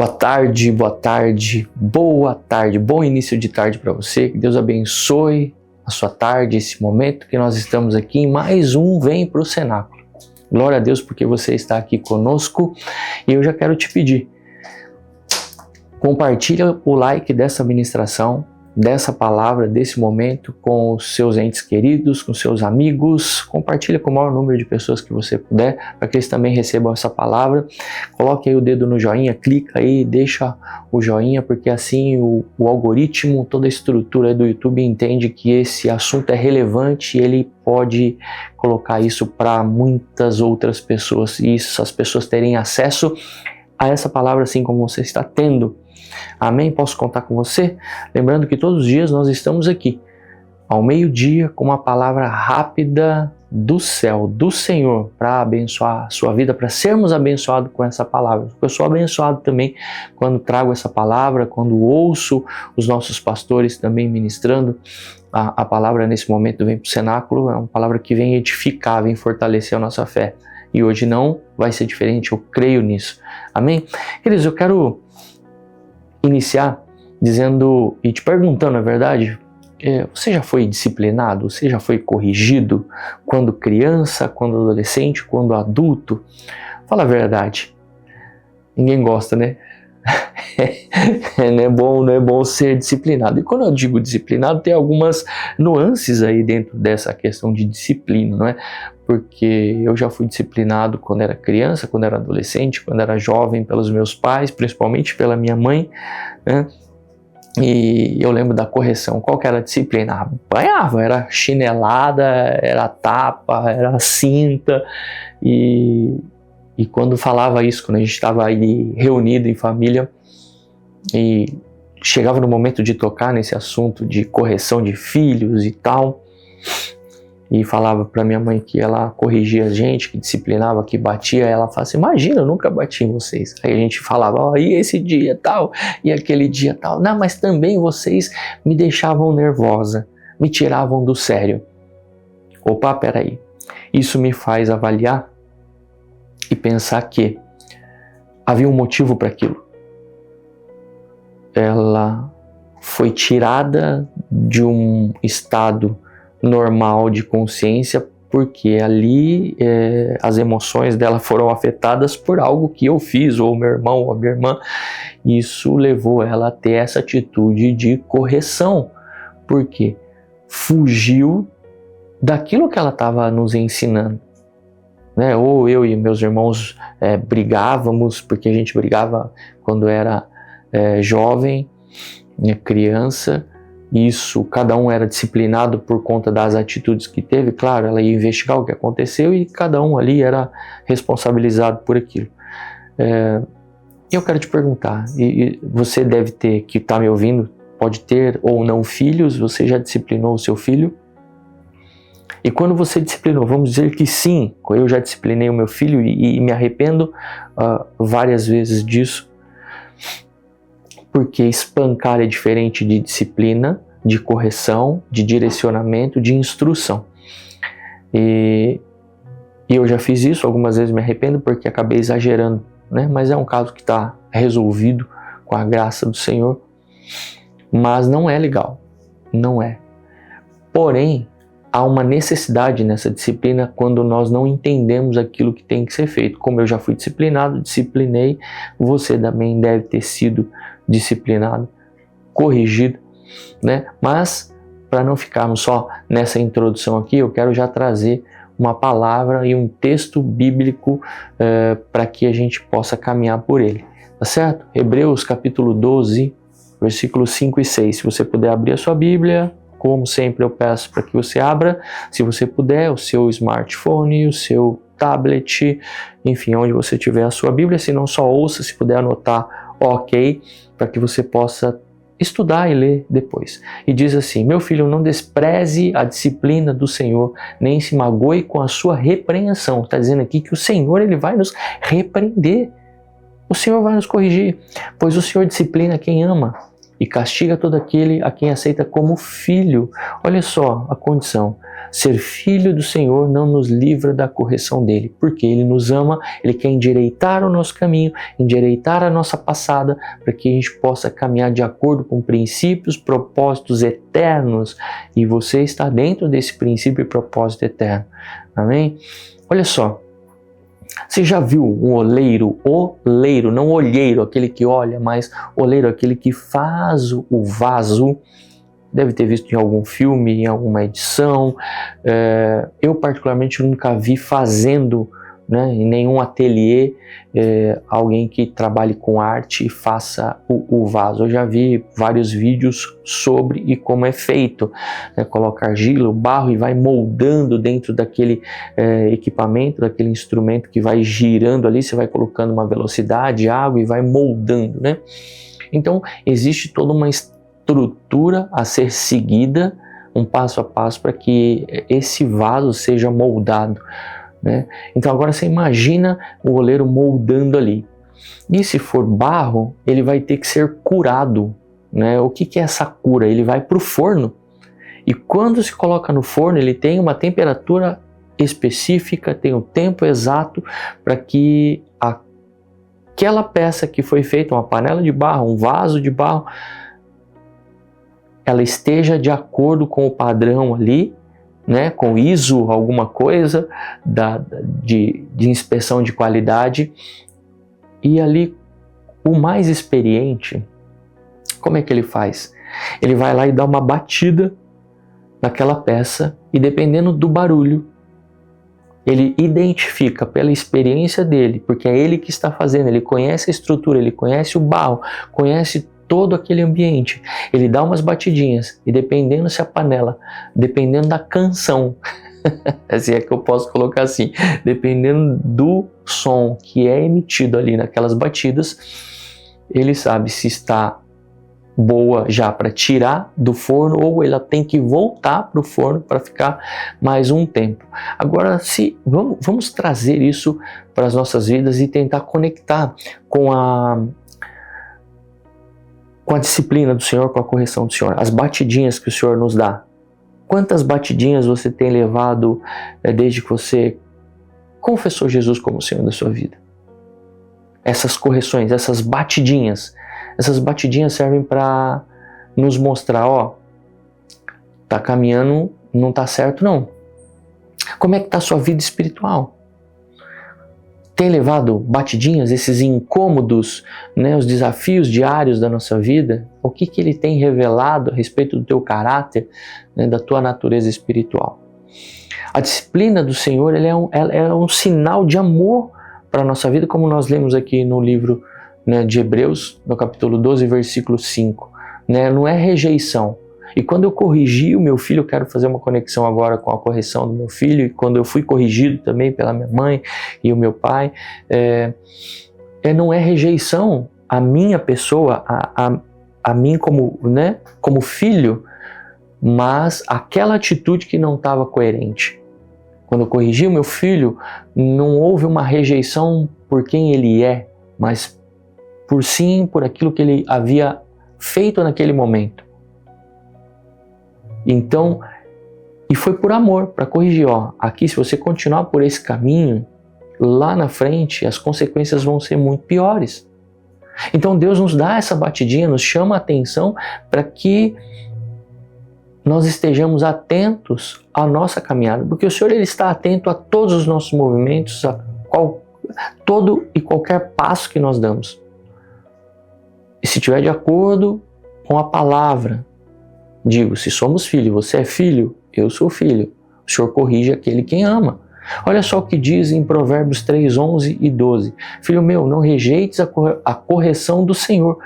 boa tarde, bom início de tarde para você, que Deus abençoe a sua tarde, esse momento que nós estamos aqui em mais um Vem para o Cenáculo. Glória a Deus porque você está aqui conosco e eu já quero te pedir, compartilha o like dessa ministração, dessa palavra, desse momento com os seus entes queridos, com seus amigos, compartilha com o maior número de pessoas que você puder, para que eles também recebam essa palavra. Coloque aí o dedo no joinha, clica aí, deixa o joinha, porque assim o algoritmo, toda a estrutura do YouTube entende que esse assunto é relevante e ele pode colocar isso para muitas outras pessoas, e essas pessoas terem acesso a essa palavra assim como você está tendo. Amém? Posso contar com você? Lembrando que todos os dias nós estamos aqui, ao meio-dia, com uma palavra rápida do céu, do Senhor, para abençoar a sua vida, para sermos abençoados com essa palavra. Eu sou abençoado também quando trago essa palavra, quando ouço os nossos pastores também ministrando a palavra nesse momento. Vem para o cenáculo, é uma palavra que vem edificar, vem fortalecer a nossa fé. E hoje não vai ser diferente, eu creio nisso. Amém? Queridos, eu quero iniciar dizendo e te perguntando, na verdade, você já foi disciplinado? Você já foi corrigido quando criança, quando adolescente, quando adulto? Fala a verdade. Ninguém gosta, né? Não é bom ser disciplinado. E quando eu digo disciplinado, tem algumas nuances aí dentro dessa questão de disciplina, não é? Porque eu já fui disciplinado quando era criança, quando era adolescente, quando era jovem, pelos meus pais, principalmente pela minha mãe, né? E eu lembro da correção. Qual que era a disciplina? Apanhava, era chinelada, era tapa, era cinta. E quando falava isso, quando a gente estava aí reunido em família e chegava no momento de tocar nesse assunto de correção de filhos e tal, e falava para minha mãe que ela corrigia a gente, que disciplinava, que batia, ela falava assim, imagina, eu nunca bati em vocês. Aí a gente falava, e esse dia tal, e aquele dia tal. Não, mas também vocês me deixavam nervosa, me tiravam do sério. Opa, peraí. Isso me faz avaliar e pensar que havia um motivo para aquilo. Ela foi tirada de um estado normal de consciência porque ali as emoções dela foram afetadas por algo que eu fiz, ou meu irmão, ou a minha irmã. Isso levou ela a ter essa atitude de correção, porque fugiu daquilo que ela estava nos ensinando. Né? Ou eu e meus irmãos brigávamos, porque a gente brigava quando era jovem, criança. Isso, cada um era disciplinado por conta das atitudes que teve. Claro, ela ia investigar o que aconteceu e cada um ali era responsabilizado por aquilo. Eu quero te perguntar, e você deve ter, que está me ouvindo, pode ter ou não filhos, você já disciplinou o seu filho? E quando você disciplinou, vamos dizer que sim, eu já disciplinei o meu filho e me arrependo várias vezes disso, porque espancar é diferente de disciplina, de correção, de direcionamento, de instrução. E eu já fiz isso, algumas vezes me arrependo porque acabei exagerando, né? Mas é um caso que está resolvido com a graça do Senhor. Mas não é legal, não é. Porém, há uma necessidade nessa disciplina quando nós não entendemos aquilo que tem que ser feito. Como eu já fui disciplinado, disciplinei, você também deve ter sido disciplinado, corrigido, né? Mas, para não ficarmos só nessa introdução aqui, eu quero já trazer uma palavra e um texto bíblico para que a gente possa caminhar por ele, tá certo? Hebreus capítulo 12, versículos 5 e 6. Se você puder abrir a sua Bíblia, como sempre eu peço para que você abra, se você puder, o seu smartphone, o seu tablet, enfim, onde você tiver a sua Bíblia, se não só ouça, se puder anotar, ok, para que você possa estudar e ler depois. E diz assim, meu filho, não despreze a disciplina do Senhor, nem se magoe com a sua repreensão. Está dizendo aqui que o Senhor ele vai nos repreender, o Senhor vai nos corrigir, pois o Senhor disciplina quem ama e castiga todo aquele a quem aceita como filho. Olha só a condição. Ser filho do Senhor não nos livra da correção dele, porque ele nos ama, ele quer endireitar o nosso caminho, endireitar a nossa passada, para que a gente possa caminhar de acordo com princípios, propósitos eternos, e você está dentro desse princípio e propósito eterno. Amém? Olha só, você já viu um oleiro, não olheiro, aquele que olha, mas oleiro, aquele que faz o vaso? Deve ter visto em algum filme, em alguma edição. Eu particularmente nunca vi fazendo, né, em nenhum ateliê, alguém que trabalhe com arte e faça o vaso. Eu já vi vários vídeos sobre e como é feito, né? Coloca argila, o barro e vai moldando dentro daquele equipamento, daquele instrumento que vai girando ali, você vai colocando uma velocidade, água e vai moldando, né? Então existe toda uma estrutura a ser seguida, um passo a passo, para que esse vaso seja moldado, né? Então agora você imagina o oleiro moldando ali. E se for barro, ele vai ter que ser curado, né? O que é essa cura? Ele vai para o forno. E quando se coloca no forno, ele tem uma temperatura específica, tem o tempo exato para que aquela peça que foi feita, uma panela de barro, um vaso de barro, ela esteja de acordo com o padrão ali, né, com ISO, alguma coisa de inspeção de qualidade. E ali o mais experiente, como é que ele faz? Ele vai lá e dá uma batida naquela peça e, dependendo do barulho, ele identifica pela experiência dele, porque é ele que está fazendo, ele conhece a estrutura, ele conhece o barro, conhece todo aquele ambiente. Ele dá umas batidinhas e, dependendo se a panela, dependendo da canção, se é que eu posso colocar assim, dependendo do som que é emitido ali naquelas batidas, ele sabe se está boa já para tirar do forno ou ela tem que voltar para o forno para ficar mais um tempo. Agora, vamos trazer isso para as nossas vidas e tentar conectar com a disciplina do Senhor, com a correção do Senhor, as batidinhas que o Senhor nos dá. Quantas batidinhas você tem levado desde que você confessou Jesus como Senhor da sua vida? Essas correções, essas batidinhas servem para nos mostrar, ó, tá caminhando, não tá certo não. Como é que tá a sua vida espiritual? Tem levado batidinhas, esses incômodos, né, os desafios diários da nossa vida? O que ele tem revelado a respeito do teu caráter, né, da tua natureza espiritual? A disciplina do Senhor ela é um sinal de amor para a nossa vida, como nós lemos aqui no livro, né, de Hebreus, no capítulo 12, versículo 5. Né, não é rejeição. E quando eu corrigi o meu filho, eu quero fazer uma conexão agora com a correção do meu filho, e quando eu fui corrigido também pela minha mãe e o meu pai, não é rejeição a minha pessoa, a mim como, né, como filho, mas aquela atitude que não estava coerente. Quando eu corrigi o meu filho, não houve uma rejeição por quem ele é, mas por aquilo que ele havia feito naquele momento. Então, e foi por amor, para corrigir, ó, aqui se você continuar por esse caminho, lá na frente as consequências vão ser muito piores. Então Deus nos dá essa batidinha, nos chama a atenção para que nós estejamos atentos à nossa caminhada, porque o Senhor ele está atento a todos os nossos movimentos, a todo e qualquer passo que nós damos. E se estiver de acordo com a palavra, digo, se somos filhos, você é filho, eu sou filho. O Senhor corrige aquele quem ama. Olha só o que diz em Provérbios 3, 11 e 12. Filho meu, não rejeites a correção do Senhor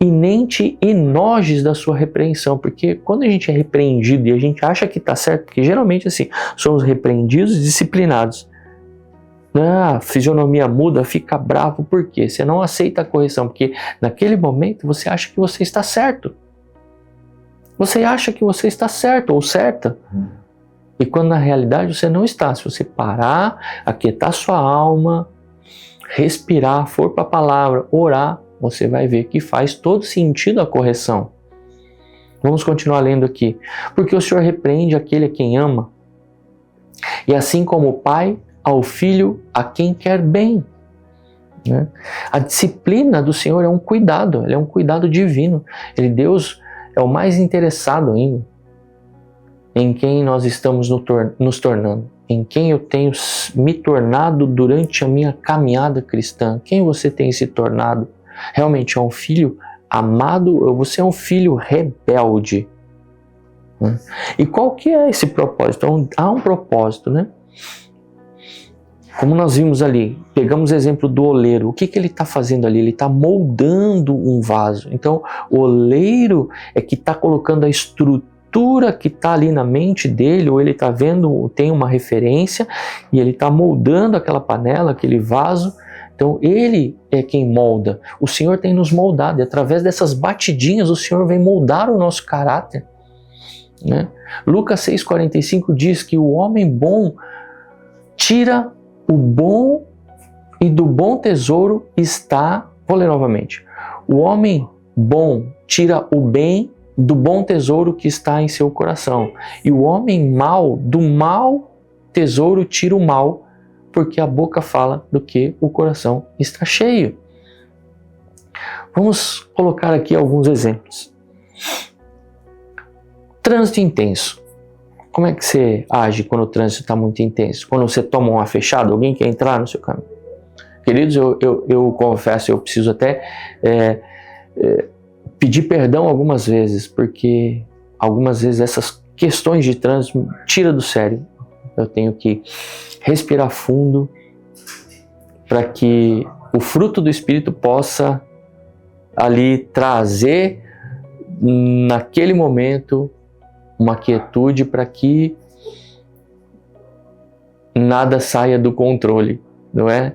e nem te enojes da sua repreensão. Porque quando a gente é repreendido e a gente acha que está certo, porque geralmente assim, somos repreendidos e disciplinados. A fisionomia muda, fica bravo. Por quê? Você não aceita a correção, porque naquele momento você acha que você está certo. Você acha que você está certo ou certa. E quando na realidade você não está. Se você parar, aquietar sua alma, respirar, for para a palavra, orar, você vai ver que faz todo sentido a correção. Vamos continuar lendo aqui. Porque o Senhor repreende aquele a quem ama, e assim como o pai ao filho a quem quer bem. Né? A disciplina do Senhor é um cuidado, ele é um cuidado divino. Deus é o mais interessado ainda em quem nós estamos nos tornando, em quem eu tenho me tornado durante a minha caminhada cristã. Quem você tem se tornado? Realmente é um filho amado ou você é um filho rebelde? E qual que é esse propósito? Então, há um propósito, né? Como nós vimos ali, pegamos o exemplo do oleiro. O que ele está fazendo ali? Ele está moldando um vaso. Então, o oleiro é que está colocando a estrutura que está ali na mente dele, ou ele está vendo, tem uma referência, e ele está moldando aquela panela, aquele vaso. Então, ele é quem molda. O Senhor tem nos moldado, e através dessas batidinhas, o Senhor vem moldar o nosso caráter. Né? Lucas 6,45 diz que o homem bom tira o bom e do bom tesouro está, vou ler novamente, o homem bom tira o bem do bom tesouro que está em seu coração, e o homem mau do mau tesouro tira o mal, porque a boca fala do que o coração está cheio. Vamos colocar aqui alguns exemplos. Trânsito intenso. Como é que você age quando o trânsito está muito intenso? Quando você toma uma fechada, alguém quer entrar no seu caminho? Queridos, eu confesso, eu preciso até pedir perdão algumas vezes, porque algumas vezes essas questões de trânsito me tiram do sério. Eu tenho que respirar fundo para que o fruto do Espírito possa ali trazer naquele momento uma quietude para que nada saia do controle, não é?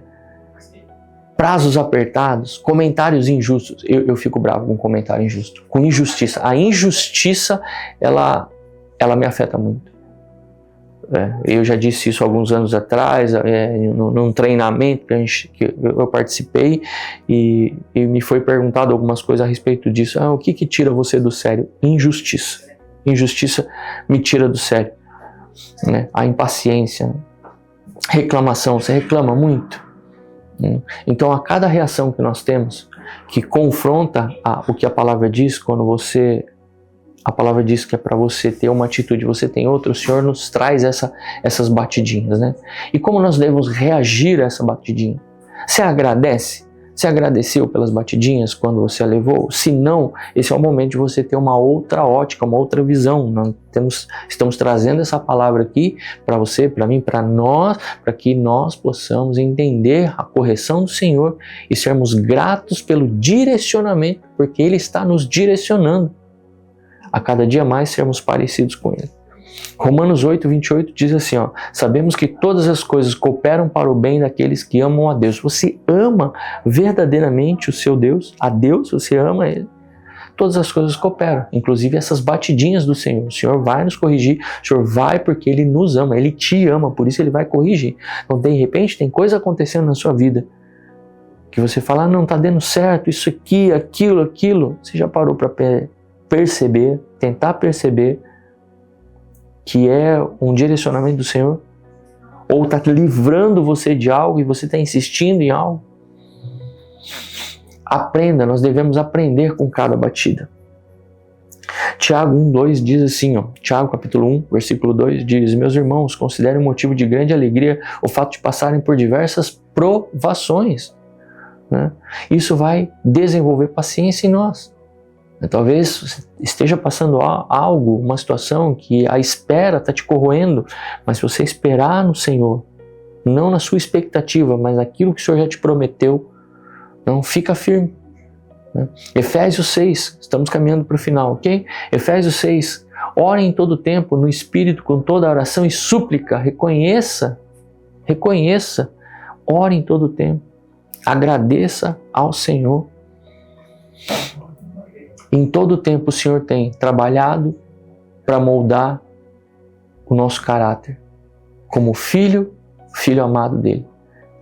Prazos apertados, comentários injustos. Eu fico bravo com comentário injusto, com injustiça. A injustiça, ela me afeta muito. Eu já disse isso alguns anos atrás, num treinamento que eu participei, e me foi perguntado algumas coisas a respeito disso. O que tira você do sério? Injustiça. Injustiça me tira do sério. Né? A impaciência, reclamação, você reclama muito. Então, a cada reação que nós temos, que confronta o que a palavra diz, a palavra diz que é para você ter uma atitude, você tem outra, o Senhor nos traz essas batidinhas, né? E como nós devemos reagir a essa batidinha? Você agradece? Você agradeceu pelas batidinhas quando você a levou? Se não, esse é o momento de você ter uma outra ótica, uma outra visão. Nós estamos trazendo essa palavra aqui para você, para mim, para nós, para que nós possamos entender a correção do Senhor e sermos gratos pelo direcionamento, porque Ele está nos direcionando a cada dia mais sermos parecidos com Ele. Romanos 8:28 diz assim, sabemos que todas as coisas cooperam para o bem daqueles que amam a Deus. Você ama verdadeiramente o seu Deus? A Deus? Você ama Ele? Todas as coisas cooperam, inclusive essas batidinhas do Senhor. O Senhor vai nos corrigir, o Senhor vai porque Ele nos ama, Ele te ama, por isso Ele vai corrigir. Então, de repente, tem coisa acontecendo na sua vida que você fala, não está dando certo, isso aqui, aquilo. Você já parou para perceber, tentar perceber que é um direcionamento do Senhor? Ou está livrando você de algo e você está insistindo em algo? Aprenda, nós devemos aprender com cada batida. Tiago 1:2 diz assim, Tiago capítulo 1, versículo 2 diz, meus irmãos, considerem um motivo de grande alegria o fato de passarem por diversas provações. Né? Isso vai desenvolver paciência em nós. Talvez você esteja passando algo, uma situação que a espera está te corroendo, mas se você esperar no Senhor, não na sua expectativa, mas naquilo que o Senhor já te prometeu, não fica firme. Né? Efésios 6, estamos caminhando para o final, ok? Efésios 6, ore em todo tempo no Espírito com toda oração e súplica, reconheça, ore em todo tempo, agradeça ao Senhor. Em todo tempo o Senhor tem trabalhado para moldar o nosso caráter como filho amado dele.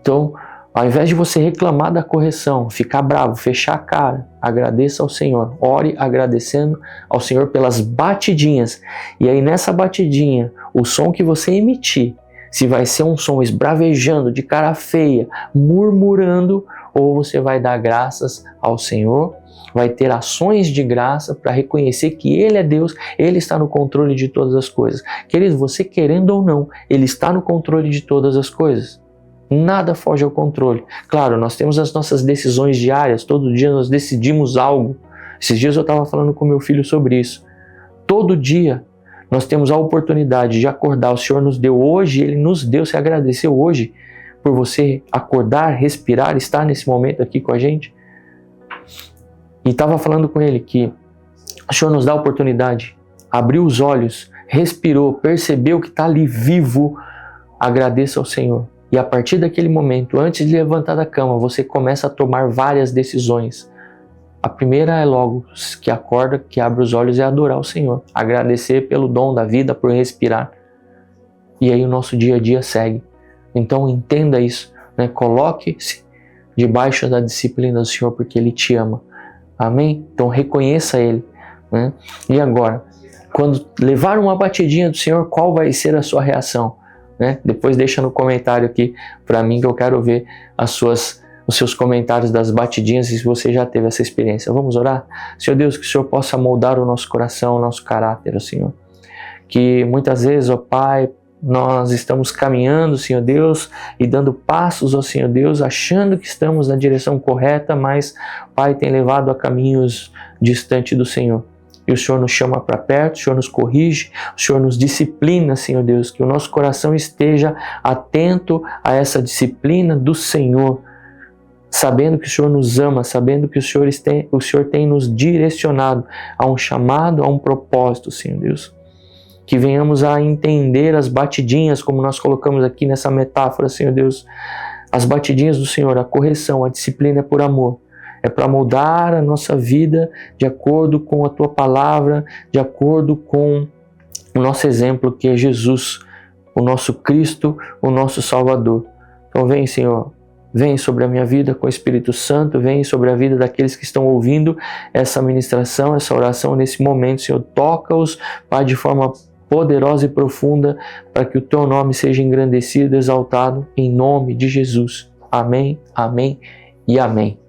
Então, Ao invés de você reclamar da correção, ficar bravo, fechar a cara, agradeça ao Senhor. Ore agradecendo ao Senhor pelas batidinhas. E aí nessa batidinha, o som que você emitir, se vai ser um som esbravejando, de cara feia, murmurando, ou você vai dar graças ao Senhor, vai ter ações de graça para reconhecer que Ele é Deus, Ele está no controle de todas as coisas. Querido, você querendo ou não, Ele está no controle de todas as coisas. Nada foge ao controle. Claro, nós temos as nossas decisões diárias, todo dia nós decidimos algo. Esses dias eu estava falando com meu filho sobre isso. Todo dia nós temos a oportunidade de acordar. O Senhor nos deu hoje, Ele nos deu. Você agradeceu hoje por você acordar, respirar, estar nesse momento aqui com a gente? E estava falando com ele que o Senhor nos dá a oportunidade, abriu os olhos, respirou, percebeu que está ali vivo. Agradeça ao Senhor. E a partir daquele momento, antes de levantar da cama, você começa a tomar várias decisões. A primeira é logo que acorda, que abre os olhos, é adorar o Senhor. Agradecer pelo dom da vida, por respirar. E aí o nosso dia a dia segue. Então entenda isso, né? Coloque-se debaixo da disciplina do Senhor, porque Ele te ama. Amém? Então reconheça Ele, né? E agora, quando levar uma batidinha do Senhor, qual vai ser a sua reação? Né? Depois deixa no comentário aqui para mim, que eu quero ver os seus comentários das batidinhas e se você já teve essa experiência. Vamos orar? Senhor Deus, que o Senhor possa moldar o nosso coração, o nosso caráter, ó Senhor. Que muitas vezes, ó Pai, nós estamos caminhando, Senhor Deus, e dando passos, ó Senhor Deus, achando que estamos na direção correta, mas, Pai, tem levado a caminhos distantes do Senhor. E o Senhor nos chama para perto, o Senhor nos corrige, o Senhor nos disciplina, Senhor Deus, que o nosso coração esteja atento a essa disciplina do Senhor, sabendo que o Senhor nos ama, sabendo que o Senhor tem nos direcionado a um chamado, a um propósito, Senhor Deus. Que venhamos a entender as batidinhas, como nós colocamos aqui nessa metáfora, Senhor Deus, as batidinhas do Senhor, a correção, a disciplina é por amor. É para moldar a nossa vida de acordo com a Tua palavra, de acordo com o nosso exemplo, que é Jesus, o nosso Cristo, o nosso Salvador. Então vem, Senhor, vem sobre a minha vida com o Espírito Santo, vem sobre a vida daqueles que estão ouvindo essa ministração, essa oração nesse momento, Senhor. Toca-os, Pai, de forma poderosa e profunda, para que o Teu nome seja engrandecido, exaltado, em nome de Jesus. Amém, amém e amém.